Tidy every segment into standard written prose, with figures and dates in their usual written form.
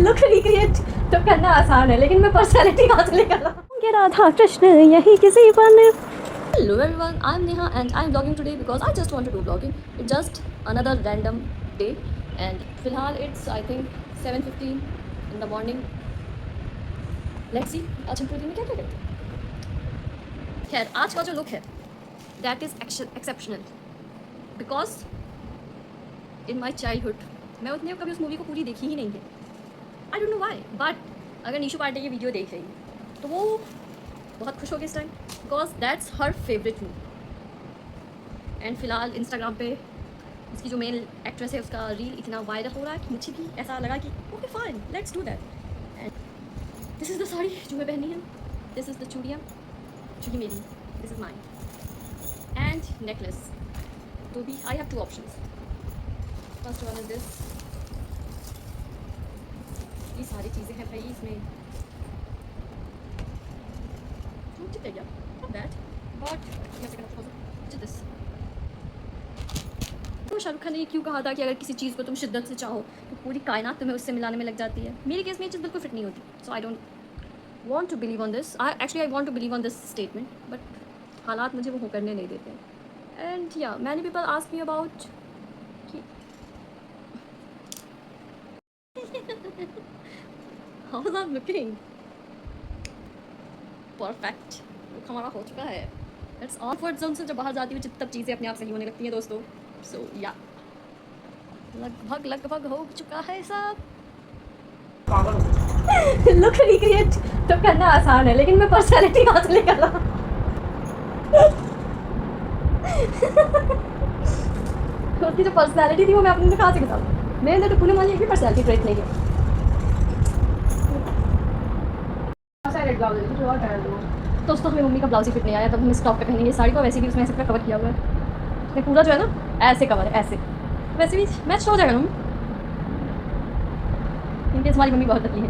Look recreate तो करना आसान है, लेकिन मैं पर्सनालिटी कहाँ से लेकर आऊँ? राधा कृष्ण यही किसी बन। Hello everyone, I am Neha and I am vlogging today because I just want to do vlogging. It's just another random day and फिलहाल it's I think 7:15 in the morning. Let's see आज हम पूरे दिन में क्या क्या करते हैं। खैर आज का जो लुक है that is exceptional because in my childhood मैं उतने कभी उस मूवी को पूरी देखी ही नहीं है। I don't know why but अगर निशु पांडे ये वीडियो देख रही है तो वो बहुत खुश होगी इस time because that's her favourite movie. And फिलहाल इंस्टाग्राम पे उसकी जो मेन एक्ट्रेस है उसका रील इतना वायरल हो रहा है कि मुझे भी ऐसा लगा कि okay fine let's do that. And this is the sari जो मैं पहनी है, दिस इज़ द चूड़ियाँ जो कि मेरी, this is mine and necklace. तो भी आई have two options. First one is this, ये सारी चीज़ें हैं भाई इसमें yeah, not bad, but yes, I can also do this. तो शाहरुख खान ने क्यों कहा था कि अगर किसी चीज़ को तुम शिद्दत से चाहो तो पूरी कायनात तुम्हें उससे मिलाने में लग जाती है। मेरे केस में ये चीज़ बिल्कुल फिट नहीं होती। So I don't want to believe on this. I want to believe on this statement but हालात मुझे वो करने नहीं देते। एंड या many people ask me about how was I looking perfect. Look हमारा हो चुका है। इट्स ऑकवर्ड जोन से जब बाहर जाती हूँ तब चीज़ें अपने आप सही होने लगती हैं दोस्तों। सो या लगभग हो चुका है सब। लुक रिक्रिएट तो करना आसान है, लेकिन मैं पर्सनालिटी कहाँ से लेकर आऊँ? उसकी जो पर्सनालिटी थी वो मैं अपने में कहाँ से बताऊँ? मेरे अंदर तो पूनम वाली एक भी पर्सनालिटी ट्रेट नहीं है। दोस्तों हमें मम्मी का ब्लाउज ही फिट नहीं आया, तब हम इस टॉप पे पहनेंगे। साड़ी को वैसे भी उसमें ऐसे पूरा कवर किया हुआ है, ये पूरा जो है ना ऐसे कवर है, ऐसे वैसे भी मैच हो जाएगा ना। इनके हमारी मम्मी बहुत पतली है।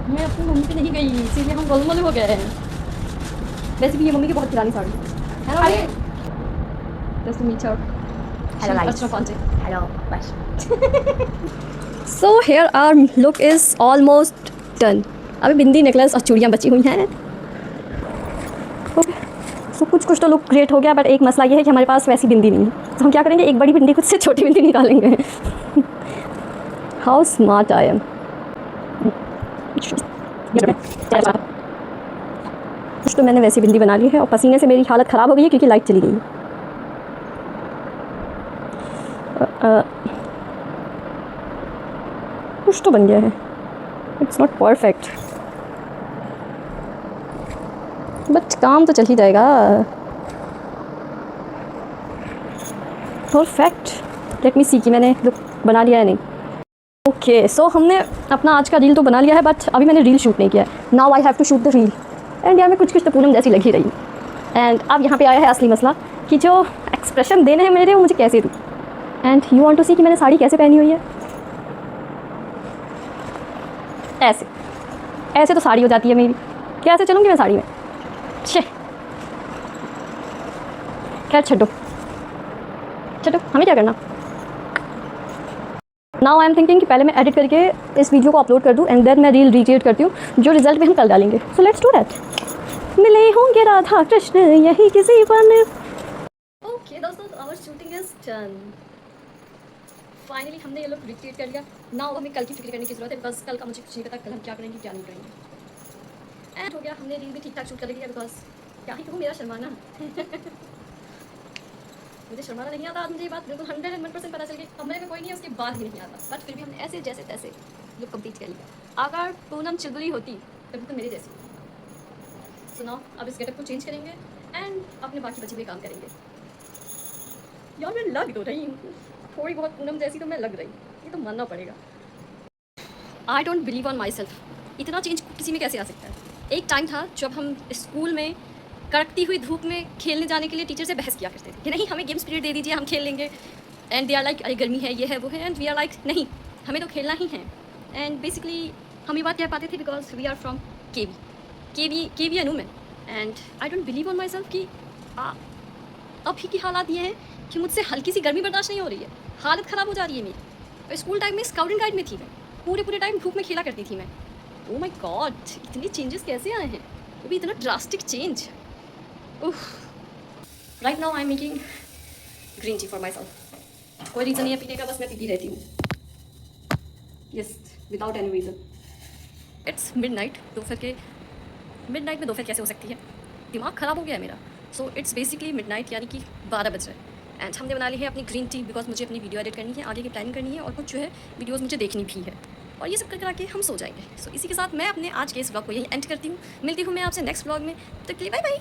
मैं अपनी मम्मी पे नहीं गई इसीलिए हम गोलमोल हो गए हैं। वैसे भी ये मम्मी की बहुत पुरानी साड़ी है ना। Just to meet her. Hello, so here our look is almost done. अभी बिंदी नेकलेस और चूड़ियाँ बची हुई हैं। तो कुछ तो लुक क्रिएट हो गया बट एक मसला ये है कि हमारे पास वैसी बिंदी नहीं है। तो हम क्या करेंगे, एक बड़ी बिंदी खुद से छोटी बिंदी निकालेंगे। How smart I am. कुछ तो मैंने वैसी बिंदी बना ली है और पसीने से मेरी हालत ख़राब हो गई है क्योंकि लाइट चली गई है। कुछ तो बन गया है, इट्स नॉट परफेक्ट बट काम तो चल ही जाएगा। परफेक्ट। लेट मी सी कि मैंने लुक बना लिया है नहीं। ओके सो हमने अपना आज का रील तो बना लिया है बट अभी मैंने रील शूट नहीं किया है। Now I have to shoot the reel and यार मैं कुछ तो पूनम जैसी लगी रही। एंड अब यहाँ पे आया है असली मसला कि जो एक्सप्रेशन देने हैं मेरे वो मुझे कैसे दूँ। एंड यू वांट टू सी कि मैंने साड़ी कैसे पहनी हुई है। ऐसे ऐसे तो साड़ी हो जाती है मेरी, क्या ऐसे चलूँगी मैं साड़ी में? छे खैर छो हमें क्या करना। नाउ आई एम थिंकिंग कि पहले मैं एडिट करके इस वीडियो को अपलोड कर दूँ एंड देन मैं रील रिक्रिएट करती हूँ जो रिजल्ट में हम कल डालेंगे। So let's do that. मिले होंगे राधा कृष्ण यही किसी बन। ओके दोस्तों our shooting is done. Finally हमने ये लोग रिक्रिएट कर लिया। नाउ हमें कल की फिक्र करने की जरूरत है बिकॉज कल का मुझे कुछ नहीं पता कल हम क्या करेंगे क्या नहीं करेंगे। एंड हो गया, हमने रील भी ठीक ठाक शूट कर लिया बिकॉज क्या ही कहूँ मेरा शर्माना। मुझे शर्माना नहीं आता आज, मुझे ये बात बिल्कुल 101% पता चल गई। कमरे में कोई नहीं है उसके बाद भी नहीं आता बट फिर भी हमने ऐसे जैसे तैसे लुक कंप्लीट कर लिया। अगर पूनम चिलबुली होती तब तो मेरे जैसी। सुनाओ अब इस गेटअप को चेंज करेंगे एंड अपने बाकी बचे हुए काम करेंगे। यार मैं लग तो रही हूँ थोड़ी बहुत पूनम जैसी, तो मैं लग रही, ये तो मानना पड़ेगा। I don't believe on my self. इतना चेंज किसी में कैसे आ सकता है। एक टाइम था जब हम स्कूल में कड़कती हुई धूप में खेलने जाने के लिए टीचर से बहस किया करते थे कि नहीं हमें गेम्स पीरियड दे दीजिए हम खेल लेंगे। एंड दे आर लाइक अरे गर्मी है ये है वो है एंड वी आर लाइक नहीं हमें तो खेलना ही है। एंड बेसिकली हम ये बात कह पाते थे बिकॉज वी आर फ्रॉम के वी अनु में। And I don't believe on my self कि अभी की हालात ये हैं कि मुझसे हल्की सी गर्मी बर्दाश्त नहीं हो रही है, हालत ख़राब हो जा रही है मेरी। और स्कूल टाइम में स्काउट एंड गाइड में थी मैं, पूरे टाइम धूप में खेला करती थी मैं। ओह माय गॉड, इतने चेंजेस कैसे आए हैं, वो भी इतना ड्रास्टिक चेंज। उफ। Right now I am making green tea for my self. कोई रीज़न नहीं है पीने का, बस मैं पीती रहती हूँ। Yes, without any reason. It's midnight, midnight में दोपहर कैसे हो सकती है, दिमाग ख़राब हो गया है मेरा। सो इट्स बेसिकली मिडनाइट यानी कि 12 बज रहे हैं। एंड हमने बना ली है अपनी ग्रीन टी, बिकॉज मुझे अपनी वीडियो एडिट करनी है, आगे की प्लानिंग करनी है, और कुछ जो है वीडियोज़ मुझे देखनी भी है, और ये सब कर करा के हम सो जाएंगे। सो इसी के साथ मैं अपने आज के इस व्लॉग को यही एंड करती हूँ। मिलती हूँ मैं आपसे नेक्स्ट व्लॉग में, तब तक के लिए बाय बाय।